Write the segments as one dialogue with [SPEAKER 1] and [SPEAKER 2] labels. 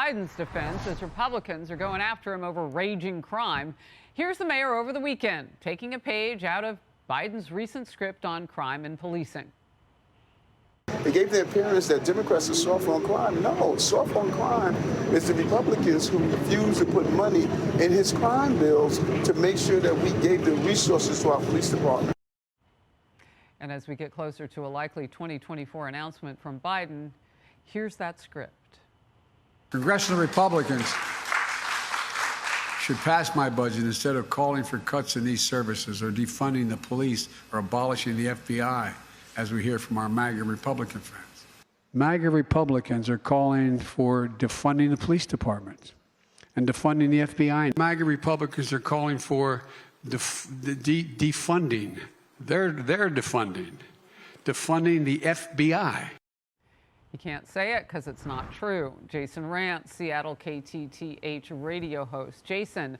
[SPEAKER 1] Biden's defense as Republicans are going after him over raging crime. Here's the mayor over the weekend, taking a page out of Biden's recent script on crime and policing.
[SPEAKER 2] They gave the appearance that Democrats are soft on crime. No, soft on crime is the Republicans who refused to put money in his crime bills to make sure that we gave the resources to our police department.
[SPEAKER 1] And as we get closer to a likely 2024 announcement from Biden, here's that script.
[SPEAKER 3] Congressional Republicans should pass my budget instead of calling for cuts in these services or defunding the police or abolishing the FBI, as we hear from our MAGA Republican friends. MAGA Republicans are calling for defunding the police department and defunding the FBI. MAGA Republicans are calling for defunding. They're defunding the FBI.
[SPEAKER 1] You can't say it because it's not true. Jason Rantz, Seattle KTTH radio host. Jason,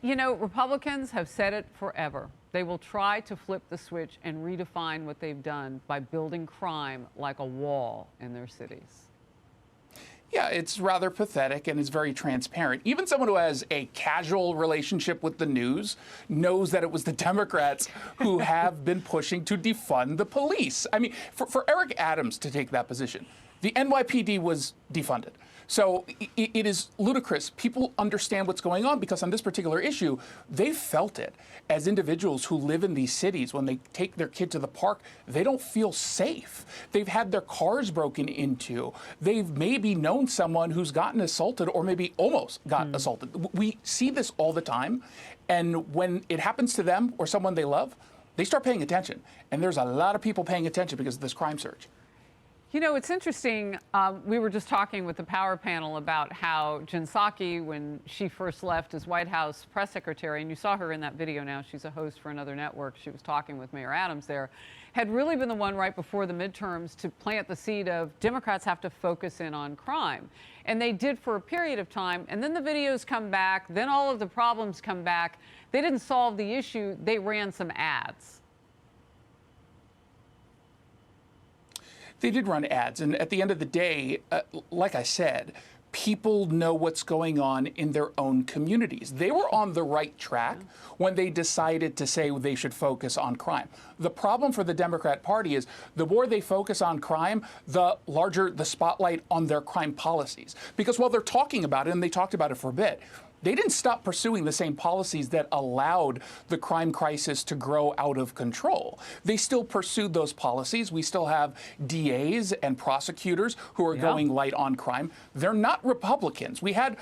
[SPEAKER 1] you know, Republicans have said it forever. They will try to flip the switch and redefine what they've done by building crime like a wall in their cities.
[SPEAKER 4] Yeah, it's rather pathetic and it's very transparent. Even someone who has a casual relationship with the news knows that it was the Democrats who have been pushing to defund the police. I mean, for Eric Adams to take that position, the NYPD was defunded. So it is ludicrous. People understand what's going on because on this particular issue, they felt it as individuals who live in these cities. When they take their kid to the park, they don't feel safe. They've had their cars broken into. They've maybe known someone who's gotten assaulted or maybe almost got assaulted. We see this all the time. And when it happens to them or someone they love, they start paying attention. And there's a lot of people paying attention because of this crime surge.
[SPEAKER 1] You know, it's interesting. We were just talking with the Power panel about how Jen Psaki, when she first left as White House press secretary, and you saw her in that video now, she's a host for another network, she was talking with Mayor Adams there, had really been the one right before the midterms to plant the seed of Democrats have to focus in on crime. And they did for a period of time, and then the videos come back, then all of the problems come back. They didn't solve the issue, they ran some ads.
[SPEAKER 4] They did run ads, and at the end of the day, like I said, people know what's going on in their own communities. They were on the right track when they decided to say they should focus on crime. The problem for the Democrat Party is the more they focus on crime, the larger the spotlight on their crime policies. Because while they're talking about it, and they talked about it for a bit, they didn't stop pursuing the same policies that allowed the crime crisis to grow out of control. They still pursued those policies. We still have DAs and prosecutors who are going light on crime. They're not Republicans. We had,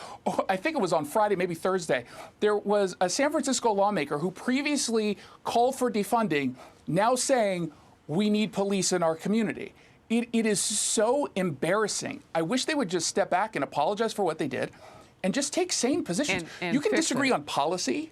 [SPEAKER 4] I think it was on Friday, maybe Thursday, there was a San Francisco lawmaker who previously called for defunding, now saying we need police in our community. It is so embarrassing. I wish they would just step back and apologize for what they did and just take sane positions.
[SPEAKER 1] And
[SPEAKER 4] you can disagree on policy.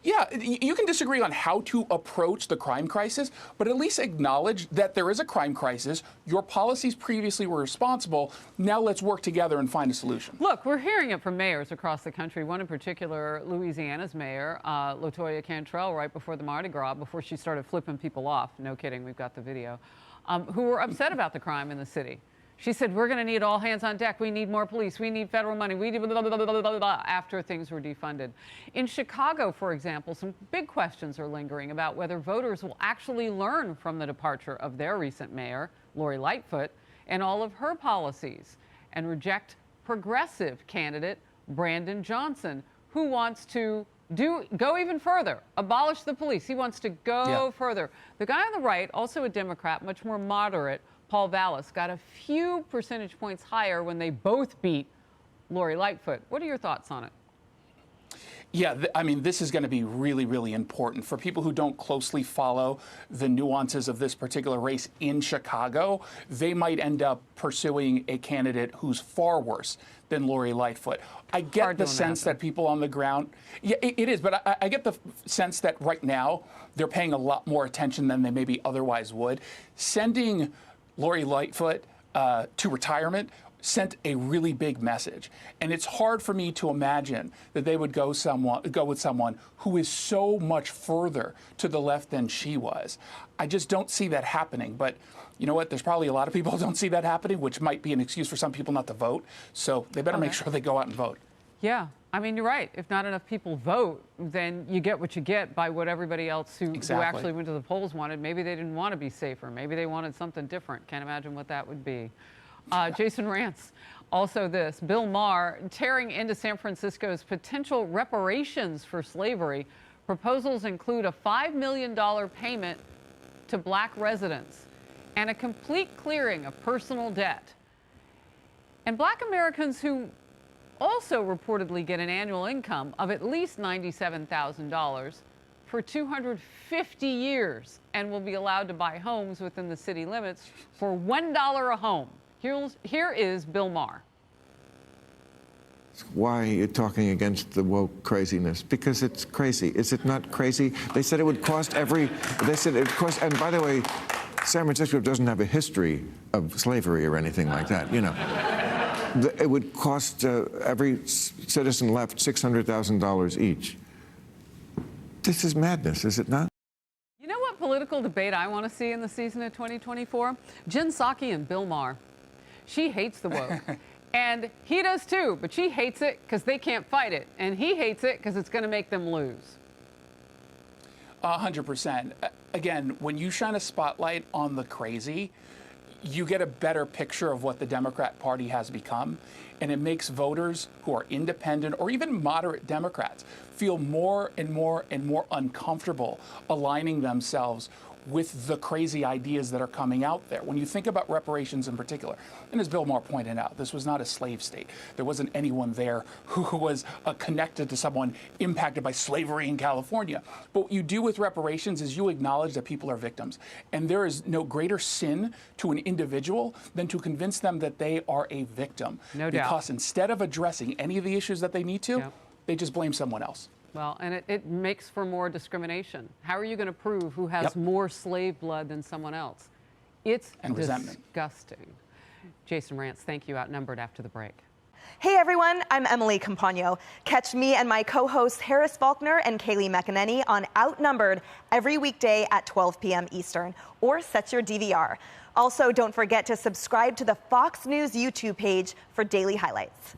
[SPEAKER 4] Yeah, you can disagree on how to approach the crime crisis, but at least acknowledge that there is a crime crisis. Your policies previously were responsible. Now let's work together and find a solution.
[SPEAKER 1] Look, we're hearing it from mayors across the country. One in particular, Louisiana's mayor, LaToya Cantrell, right before the Mardi Gras, before she started flipping people off. No kidding, we've got the video. Who were upset about the crime in the city. She said, we're going to need all hands on deck. We need more police. We need federal money. We need blah, blah, blah, blah, blah, after things were defunded. In Chicago, for example, some big questions are lingering about whether voters will actually learn from the departure of their recent mayor, Lori Lightfoot, and all of her policies, and reject progressive candidate Brandon Johnson, who wants to go even further, abolish the police. He wants to go further. The guy on the right, also a Democrat, much more moderate, Paul Vallis, got a few percentage points higher when they both beat Lori Lightfoot. What are your thoughts on it?
[SPEAKER 4] Yeah, I mean, this is going to be really, really important. For people who don't closely follow the nuances of this particular race in Chicago, they might end up pursuing a candidate who's far worse than Lori Lightfoot. I get the sense that people on the ground, yeah, it is, but I get the sense that right now they're paying a lot more attention than they maybe otherwise would. Sending Lori Lightfoot to retirement sent a really big message. And it's hard for me to imagine that they would go with someone who is so much further to the left than she was. I just don't see that happening. But you know what? There's probably a lot of people who don't see that happening, which might be an excuse for some people not to vote. So they better make sure they go out and vote.
[SPEAKER 1] Yeah, I mean, you're right. If not enough people vote, then you get what you get by what everybody else who actually went to the polls wanted. Maybe they didn't want to be safer. Maybe they wanted something different. Can't imagine what that would be. Jason Rantz, also this. Bill Maher tearing into San Francisco's potential reparations for slavery. Proposals include a $5 million payment to black residents and a complete clearing of personal debt. And black Americans who also reportedly get an annual income of at least $97,000 for 250 years and will be allowed to buy homes within the city limits for $1 a home. Here is Bill Maher.
[SPEAKER 5] Why are you talking against the woke craziness? Because it's crazy. Is it not crazy? They said it would cost they said it would cost, and by the way, San Francisco doesn't have a history of slavery or anything like that, you know. It would cost every citizen left $600,000 each. This is madness, is it not?
[SPEAKER 1] You know what political debate I want to see in the season of 2024? Jen Psaki and Bill Maher. She hates the woke. And he does too, but she hates it because they can't fight it. And he hates it because it's going to make them lose.
[SPEAKER 4] 100%. Again, when you shine a spotlight on the crazy, you get a better picture of what the Democrat Party has become, and it makes voters who are independent or even moderate Democrats feel more and more and more uncomfortable aligning themselves with the crazy ideas that are coming out there. When you think about reparations in particular, and as Bill Maher pointed out, this was not a slave state. There wasn't anyone there who was connected to someone impacted by slavery in California. But what you do with reparations is you acknowledge that people are victims. And there is no greater sin to an individual than to convince them that they are a victim.
[SPEAKER 1] No doubt.
[SPEAKER 4] Because instead of addressing any of the issues that they need to, they just blame someone else.
[SPEAKER 1] Well, and it makes for more discrimination. How are you going to prove who has more slave blood than someone else? It's disgusting. Jason Rantz, thank you. Outnumbered after the break.
[SPEAKER 6] Hey everyone, I'm Emily Campagno. Catch me and my co-hosts Harris Faulkner and Kaylee McEnany on Outnumbered every weekday at 12 p.m. Eastern, or set your DVR. Also, don't forget to subscribe to the Fox News YouTube page for daily highlights.